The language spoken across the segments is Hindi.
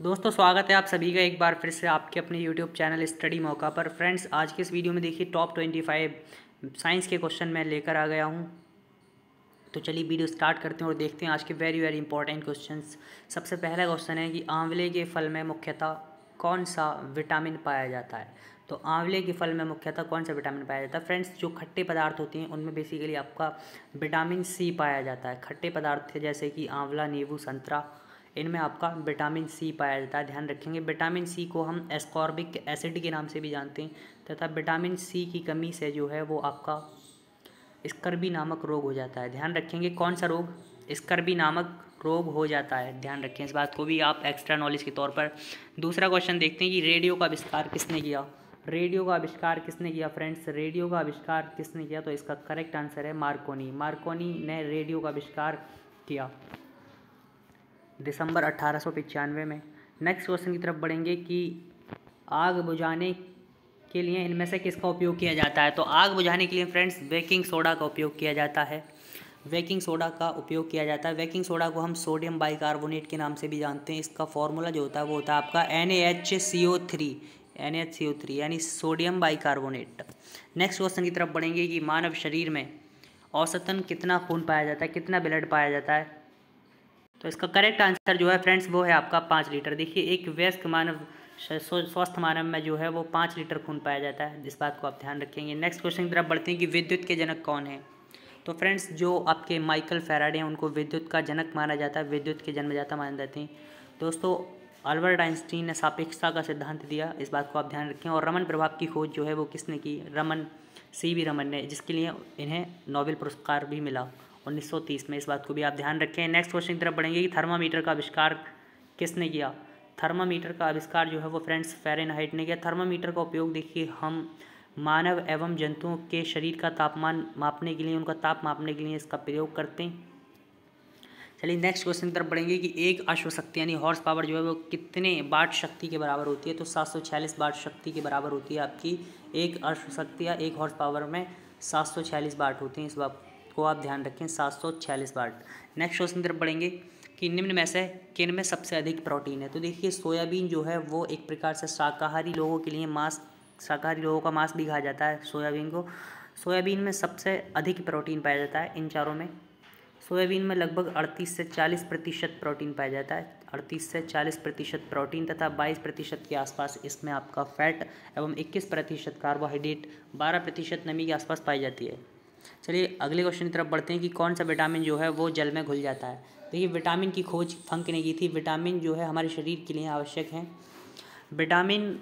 दोस्तों स्वागत है आप सभी का एक बार फिर से आपके अपने YouTube चैनल स्टडी मौका पर। फ्रेंड्स आज के इस वीडियो में देखिए टॉप 25 साइंस के क्वेश्चन मैं लेकर आ गया हूं। तो चलिए वीडियो स्टार्ट करते हैं और देखते हैं आज के वेरी इंपॉर्टेंट क्वेश्चंस। सबसे पहला क्वेश्चन है कि आंवले के फल में मुख्यतः कौन सा विटामिन पाया जाता है। तो आंवले के फल में मुख्यतः कौन सा विटामिन पाया जाता है। फ्रेंड्स जो खट्टे पदार्थ होते हैं उनमें बेसिकली आपका विटामिन सी पाया जाता है। खट्टे पदार्थ जैसे कि आंवला, नींबू, संतरा, इनमें आपका विटामिन सी पाया जाता है। ध्यान रखेंगे विटामिन सी को हम एस्कॉर्बिक एसिड के नाम से भी जानते हैं तथा विटामिन सी की कमी से जो है वो आपका स्कर्वी नामक रोग हो जाता है। ध्यान रखेंगे कौन सा रोग, स्कर्वी नामक रोग हो जाता है। ध्यान रखें इस बात को भी आप एक्स्ट्रा नॉलेज के तौर पर। दूसरा क्वेश्चन देखते हैं कि रेडियो का आविष्कार किसने किया। रेडियो का आविष्कार किसने किया फ्रेंड्स, रेडियो का आविष्कार किसने किया। तो इसका करेक्ट आंसर है मार्कोनी। मार्कोनी ने रेडियो का आविष्कार किया दिसंबर 1895 में। नेक्स्ट क्वेश्चन की तरफ बढ़ेंगे कि आग बुझाने के लिए इनमें से किसका उपयोग किया जाता है। तो आग बुझाने के लिए फ्रेंड्स बेकिंग सोडा का उपयोग किया जाता है। बेकिंग सोडा का उपयोग किया जाता है। बेकिंग सोडा को हम सोडियम बाइकार्बोनेट के नाम से भी जानते हैं। इसका फॉर्मूला जो होता है वो होता है आपका NaHCO3 यानी सोडियम बाइकार्बोनेट। नेक्स्ट क्वेश्चन की तरफ बढ़ेंगे कि मानव शरीर में औसतन कितना खून पाया जाता है, कितना ब्लड पाया जाता है। तो इसका करेक्ट आंसर जो है फ्रेंड्स वो है आपका 5 लीटर। देखिए एक वयस्क मानव स्वस्थ मानव में जो है वो 5 लीटर खून पाया जाता है। इस बात को आप ध्यान रखेंगे। नेक्स्ट क्वेश्चन की तरफ बढ़ते हैं कि विद्युत के जनक कौन है। तो फ्रेंड्स जो आपके माइकल फैराडे हैं उनको विद्युत का जनक माना जाता है, विद्युत के जन्मदाता माने जाते हैं। दोस्तों अल्बर्ट आइंस्टीन ने सापेक्षता का सिद्धांत दिया, इस बात को आप ध्यान रखें। और रमन प्रभाव की खोज जो है वो किसने की, CB रमन ने, जिसके लिए इन्हें नोबेल पुरस्कार भी मिला 1930 में। इस बात को भी आप ध्यान रखें। नेक्स्ट क्वेश्चन की तरफ बढ़ेंगे कि थर्मामीटर का आविष्कार किसने किया। थर्मामीटर का आविष्कार जो है वो फ्रेंड्स फ़ारेनहाइट ने किया। थर्मामीटर का उपयोग देखिए हम मानव एवं जंतुओं के शरीर का तापमान मापने के लिए, उनका ताप मापने के लिए इसका प्रयोग करते हैं। चलिए नेक्स्ट क्वेश्चन की तरफ बढ़ेंगे कि एक अश्वशक्ति यानी हॉर्स पावर जो है वो कितने वाट शक्ति के बराबर होती है। तो 746 वाट शक्ति के बराबर होती है आपकी एक अश्वशक्ति या एक हॉर्स पावर में 746 वाट होती हैं। इस बात को आप ध्यान रखें, 746 वाट। नेक्स्ट क्वेश्चन की तरफ बढ़ेंगे कि निम्न में से किन में सबसे अधिक प्रोटीन है। तो देखिए सोयाबीन जो है वो एक प्रकार से शाकाहारी लोगों के लिए शाकाहारी लोगों का मांस भी कहा जाता है सोयाबीन को। सोयाबीन में सबसे अधिक प्रोटीन पाया जाता है इन चारों में। सोयाबीन में लगभग 38 से 40% प्रोटीन पाया जाता है। 38 से 40% प्रोटीन तथा 22% के आसपास इसमें आपका फैट एवं 21% कार्बोहाइड्रेट, 12% नमी के आसपास पाई जाती है। चलिए अगले क्वेश्चन की तरफ बढ़ते हैं कि कौन सा विटामिन जो है वो जल में घुल जाता है। देखिए विटामिन की खोज फंक ने की थी। विटामिन जो है हमारे शरीर के लिए आवश्यक है। विटामिन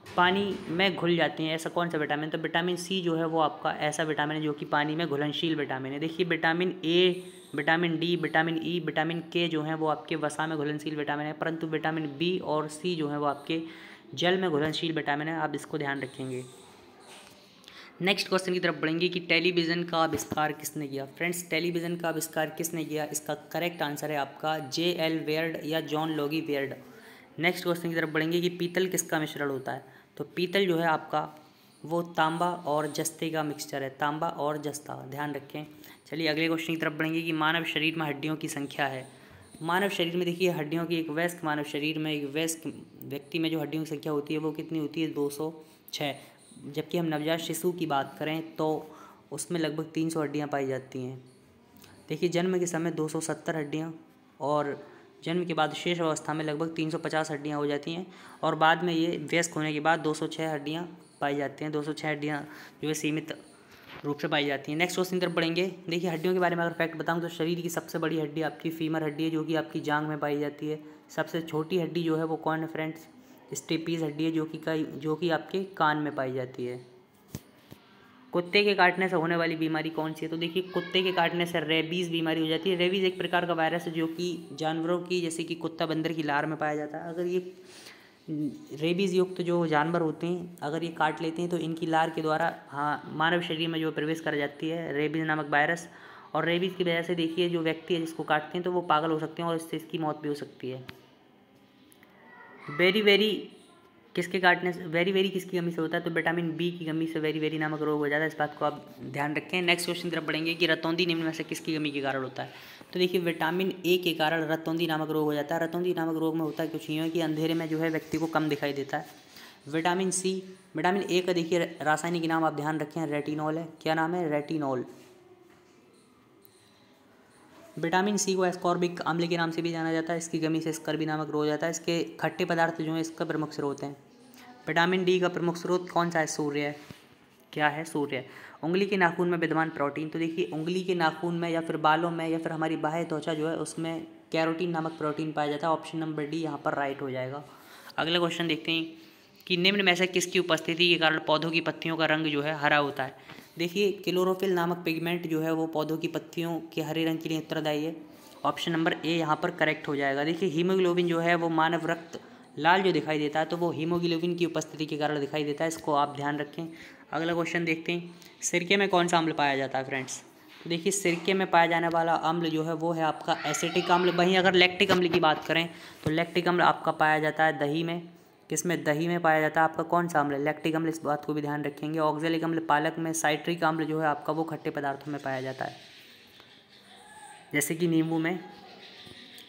पानी में घुल जाते हैं, ऐसा कौन सा विटामिन। तो विटामिन सी जो है वो आपका ऐसा विटामिन है जो कि पानी में घुलनशील विटामिन है। देखिए vitamin A, vitamin D, vitamin E, vitamin के जो हैं वो आपके वसा में घुलनशील विटामिन है, परंतु विटामिन बी और सी जो है वो आपके जल में घुलनशील विटामिन है। आप इसको ध्यान रखेंगे। नेक्स्ट क्वेश्चन की तरफ बढ़ेंगे कि टेलीविज़न का आविष्कार किसने किया। फ्रेंड्स टेलीविज़न का आविष्कार किसने किया, इसका करेक्ट आंसर है आपका JL वेयर्ड या John Logie weird. Next question की तरफ बढ़ेंगे कि पीतल किसका मिश्रण होता है। तो पीतल जो है आपका वो तांबा और जस्ते का मिक्सचर है, तांबा और जस्ता, ध्यान रखें। चलिए अगले क्वेश्चन की तरफ बढ़ेंगे कि मानव शरीर में हड्डियों की संख्या है। मानव शरीर में देखिए हड्डियों की, एक वयस्क मानव शरीर में एक वयस्क व्यक्ति में जो हड्डियों की संख्या होती है वो कितनी होती है, 206। जबकि हम नवजात शिशु की बात करें तो उसमें लगभग 300 हड्डियाँ पाई जाती हैं। देखिए जन्म के समय 270 हड्डियाँ और जन्म के बाद शेष अवस्था में लगभग 350 हड्डियाँ हो जाती हैं और बाद में ये वयस्क होने के बाद 206 हड्डियाँ पाई जाती हैं। 206 हड्डियाँ जो है सीमित रूप से पाई जाती हैं। नेक्स्ट क्वेश्चन की तरफ बढ़ेंगे। देखिए हड्डियों के बारे में अगर फैक्ट बताऊँ तो शरीर की सबसे बड़ी हड्डी आपकी फीमर हड्डी है जो कि आपकी जांघ में पाई जाती है। सबसे छोटी हड्डी जो है वो कौन है फ्रेंड्स, स्टेपीज हड्डी है जो कि आपके कान में पाई जाती है। कुत्ते के काटने से होने वाली बीमारी कौन सी है। तो देखिए कुत्ते के काटने से रेबीज़ बीमारी हो जाती है। रेबीज़ एक प्रकार का वायरस है जो कि जानवरों की, जैसे कि कुत्ता बंदर की लार में पाया जाता है। अगर ये रेबीज़ युक्त जो जानवर होते हैं अगर ये काट लेते हैं तो इनकी लार के द्वारा मानव शरीर में जो प्रवेश कर जाती है रेबीज़ नामक वायरस, और रेबीज़ की वजह से देखिए जो व्यक्ति है जिसको काटते हैं तो वो पागल हो सकते हैं और इससे इसकी मौत भी हो सकती है। वेरी किसके काटने से, वेरी किसकी कमी से होता है, तो विटामिन बी की कमी से वेरी नामक रोग हो जाता है। इस बात को आप ध्यान रखें। नेक्स्ट क्वेश्चन की तरफ बढ़ेंगे कि रतौंधी निम्न में से किसकी कमी के कारण होता है। तो देखिए विटामिन ए के कारण रतौंधी नामक रोग हो जाता है। रतौंधी नामक रोग में होता है कुछ यूँ है कि अंधेरे में जो है व्यक्ति को कम दिखाई देता है। विटामिन सी, विटामिन ए का देखिए रासायनिक नाम आप ध्यान रखें, रेटिनॉल है। क्या नाम है, रेटिनॉल। विटामिन सी को एस्कॉर्बिक अम्ल के नाम से भी जाना जाता है। इसकी कमी से स्कर्वी नामक रोग हो जाता है। इसके खट्टे पदार्थ जो हैं इसका प्रमुख स्रोत हैं। विटामिन डी का प्रमुख स्रोत कौन सा है, सूर्य है। क्या है, सूर्य है। उंगली के नाखून में विद्यमान प्रोटीन, तो देखिए उंगली के नाखून में या फिर बालों में या फिर हमारी बाह्य त्वचा जो है उसमें कैरोटीन नामक प्रोटीन पाया जाता है। ऑप्शन नंबर डी यहाँ पर राइट हो जाएगा। अगला क्वेश्चन देखते हैं कि निम्न में से किसकी उपस्थिति के कारण पौधों की पत्तियों का रंग जो है हरा होता है। देखिए क्लोरोफिल नामक पिगमेंट जो है वो पौधों की पत्तियों के हरे रंग के लिए उत्तरदायी है। ऑप्शन नंबर ए यहाँ पर करेक्ट हो जाएगा। देखिए हीमोग्लोबिन जो है वो मानव रक्त लाल जो दिखाई देता है तो वो हीमोग्लोबिन की उपस्थिति के कारण दिखाई देता है। इसको आप ध्यान रखें। अगला क्वेश्चन देखते हैं, सिरके में कौन सा अम्ल पाया जाता है फ्रेंड्स। तो देखिए सिरके में पाया जाने वाला अम्ल जो है वो है आपका एसिटिक अम्ल। वहीं अगर लैक्टिक अम्ल की बात करें तो लैक्टिक अम्ल आपका पाया जाता है दही में। किसमें, दही में पाया जाता है आपका कौन सा अम्ल, लैक्टिक अम्ल। इस बात को भी ध्यान रखेंगे। ऑक्जेलिक अम्ल पालक में। साइट्रिक अम्ल जो है आपका वो खट्टे पदार्थों में पाया जाता है, जैसे कि नींबू में।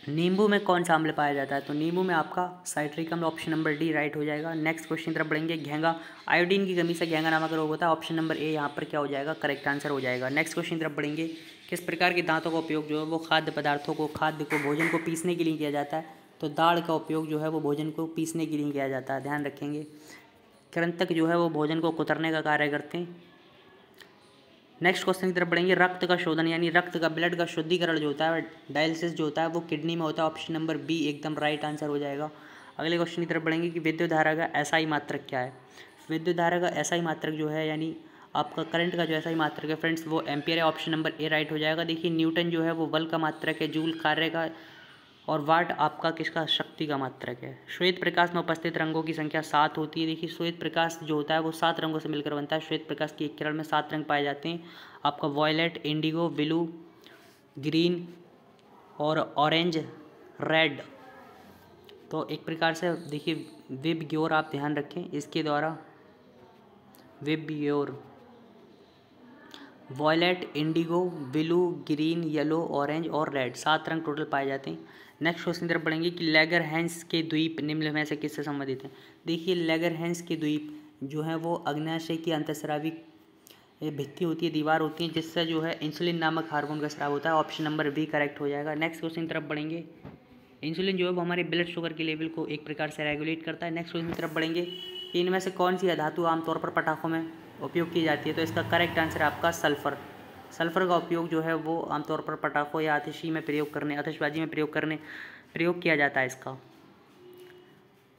नींबू में कौन सा अम्ल पाया जाता है, तो नींबू में आपका साइट्रिक अम्ल। ऑप्शन नंबर डी राइट हो जाएगा। नेक्स्ट क्वेश्चन की तरफ बढ़ेंगे। घेंगा, आयोडीन की कमी से घेंगा नामक रोग होता है। ऑप्शन नंबर ए यहाँ पर क्या हो जाएगा, करेक्ट आंसर हो जाएगा। नेक्स्ट क्वेश्चन की तरफ बढ़ेंगे, किस प्रकार के दांतों का उपयोग जो है वो खाद्य पदार्थों को, खाद्य को, भोजन को पीसने के लिए किया जाता है। तो दाढ़ का उपयोग जो है वो भोजन को पीसने के लिए किया जाता है, ध्यान रखेंगे। कृंतक जो है वो भोजन को कुतरने का कार्य करते हैं। नेक्स्ट क्वेश्चन की तरफ बढ़ेंगे, रक्त का शोधन यानी रक्त का, ब्लड का शुद्धिकरण जो होता है, डायलिसिस जो होता है वो किडनी में होता है। ऑप्शन नंबर बी एकदम राइट आंसर हो जाएगा। अगले क्वेश्चन की तरफ बढ़ेंगे कि विद्युत धारा का एसआई मात्रक क्या है। विद्युत धारा का एसआई मात्रक जो है यानी आपका करंट का जो एसआई मात्रक है फ्रेंड्स वो एम्पियर है। ऑप्शन नंबर ए राइट हो जाएगा। देखिए न्यूटन जो है वो बल का मात्रक है, जूल कार्य का, और वाट आपका किसका, शक्ति का मात्रक है। श्वेत प्रकाश में उपस्थित रंगों की संख्या 7 होती है। देखिए श्वेत प्रकाश जो होता है वो 7 रंगों से मिलकर बनता है। श्वेत प्रकाश की एक किरण में 7 रंग पाए जाते हैं आपका, वॉयलेट, इंडिगो, ब्लू, ग्रीन और ऑरेंज, रेड। तो एक प्रकार से देखिए विबग्योर आप ध्यान रखें, इसके द्वारा VIBGYOR, violet, indigo, blue, green, yellow, orange और रेड, 7 रंग टोटल पाए जाते हैं। नेक्स्ट क्वेश्चन की तरफ बढ़ेंगे कि लैगरहैंस के द्वीप निम्न में से किससे संबंधित हैं। देखिए लैगरहैंस के द्वीप जो है वो अग्न्याशय की अंतःस्रावी भित्ति होती है, दीवार होती है, जिससे जो है इंसुलिन नामक हार्मोन का स्राव होता है। ऑप्शन नंबर बी करेक्ट हो जाएगा। नेक्स्ट क्वेश्चन की तरफ बढ़ेंगे, इंसुलिन जो है वो हमारे ब्लड शुगर के लेवल को एक प्रकार से रेगुलेट करता है। नेक्स्ट क्वेश्चन की तरफ बढ़ेंगे कि इनमें से कौन सी धातु आमतौर पर पटाखों में उपयोग की जाती है। तो इसका करेक्ट आंसर आपका सल्फर। सल्फर का उपयोग जो है वो आमतौर पर पटाखों या आतिशी में प्रयोग करने, आतिशबाजी में प्रयोग किया जाता है इसका।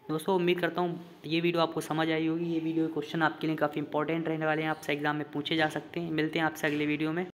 दोस्तों उम्मीद करता हूँ ये वीडियो आपको समझ आई होगी। ये वीडियो क्वेश्चन आपके लिए काफ़ी इंपॉर्टेंट रहने वाले हैं, आपसे एग्जाम में पूछे जा सकते हैं। मिलते हैं आपसे अगले वीडियो में।